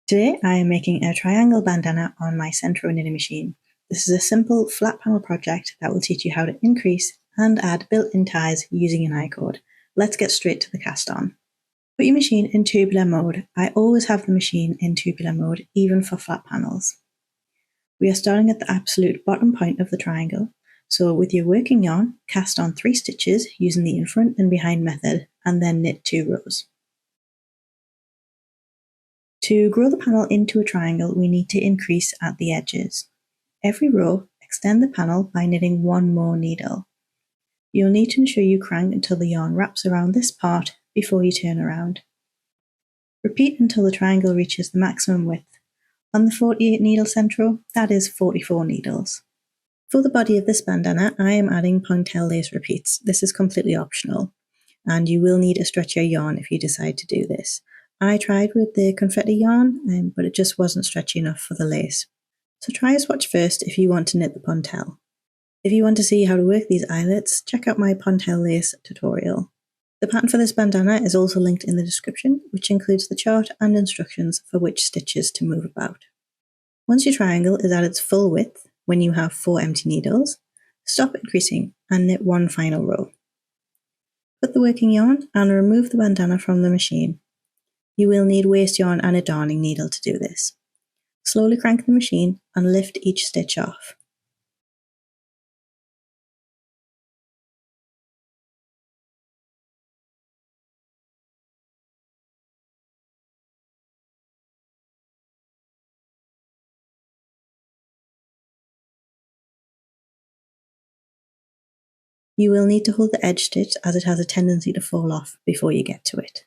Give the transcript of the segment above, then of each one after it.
Today I am making a triangle bandana on my Sentro Knitting Machine. This is a simple flat panel project that will teach you how to increase and add built-in ties using an icord. Let's get straight to the cast on. Put your machine in tubular mode. I always have the machine in tubular mode, even for flat panels. We are starting at the absolute bottom point of the triangle, so with your working yarn, cast on 3 stitches using the in front and behind method, and then knit 2 rows. To grow the panel into a triangle, we need to increase at the edges. Every row, extend the panel by knitting 1 more needle. You'll need to ensure you crank until the yarn wraps around this part before you turn around. Repeat until the triangle reaches the maximum width. On the 48 needle Sentro, that is 44 needles. For the body of this bandana, I am adding Pointelle lace repeats. This is completely optional, and you will need a stretchier yarn if you decide to do this. I tried with the confetti yarn, but it just wasn't stretchy enough for the lace. So try a swatch first if you want to knit the Pointelle. If you want to see how to work these eyelets, check out my Pointelle lace tutorial. The pattern for this bandana is also linked in the description, which includes the chart and instructions for which stitches to move about. Once your triangle is at its full width, when you have 4 empty needles, stop increasing and knit 1 final row. Put the working yarn and remove the bandana from the machine. You will need waste yarn and a darning needle to do this. Slowly crank the machine and lift each stitch off. You will need to hold the edge stitch as it has a tendency to fall off before you get to it.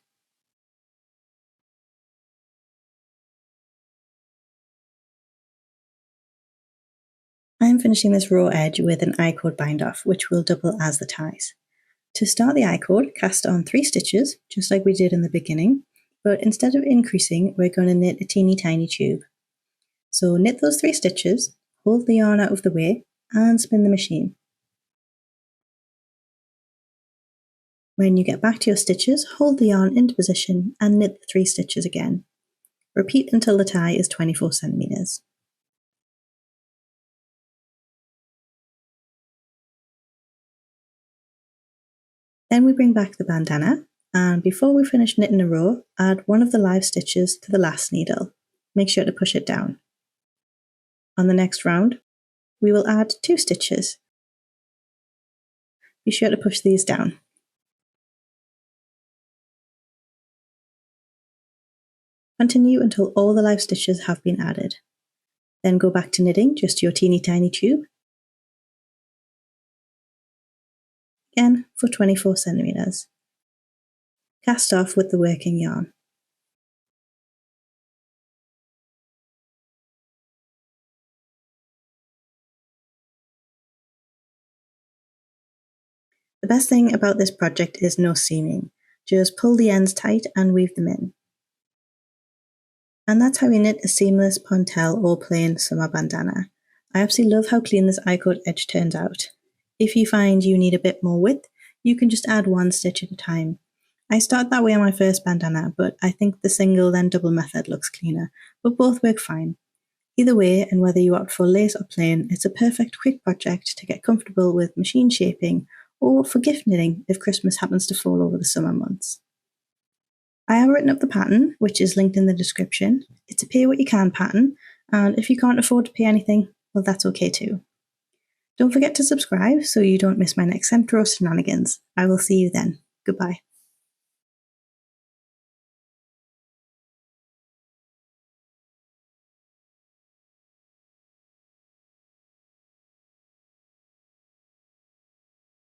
I am finishing this raw edge with an icord bind off, which will double as the ties. To start the icord, cast on 3 stitches, just like we did in the beginning, but instead of increasing, we're going to knit a teeny tiny tube. So knit those 3 stitches, hold the yarn out of the way, and spin the machine. When you get back to your stitches, hold the yarn into position and knit the 3 stitches again. Repeat until the tie is 24 centimeters. Then we bring back the bandana, and before we finish knitting a row, add one of the live stitches to the last needle. Make sure to push it down. On the next round, we will add 2 stitches. Be sure to push these down. Continue until all the live stitches have been added. Then go back to knitting just your teeny tiny tube. Again for 24 centimeters. Cast off with the working yarn. The best thing about this project is no seaming. Just pull the ends tight and weave them in. And that's how we knit a seamless Pointelle or plain summer bandana. I absolutely love how clean this icord edge turns out. If you find you need a bit more width, you can just add 1 stitch at a time. I started that way on my first bandana, but I think the single then double method looks cleaner, but both work fine. Either way, and whether you opt for lace or plain, it's a perfect quick project to get comfortable with machine shaping or for gift knitting if Christmas happens to fall over the summer months. I have written up the pattern, which is linked in the description. It's a pay what you can pattern, and if you can't afford to pay anything, well, that's okay too. Don't forget to subscribe so you don't miss my next Sentro shenanigans. I will see you then. Goodbye.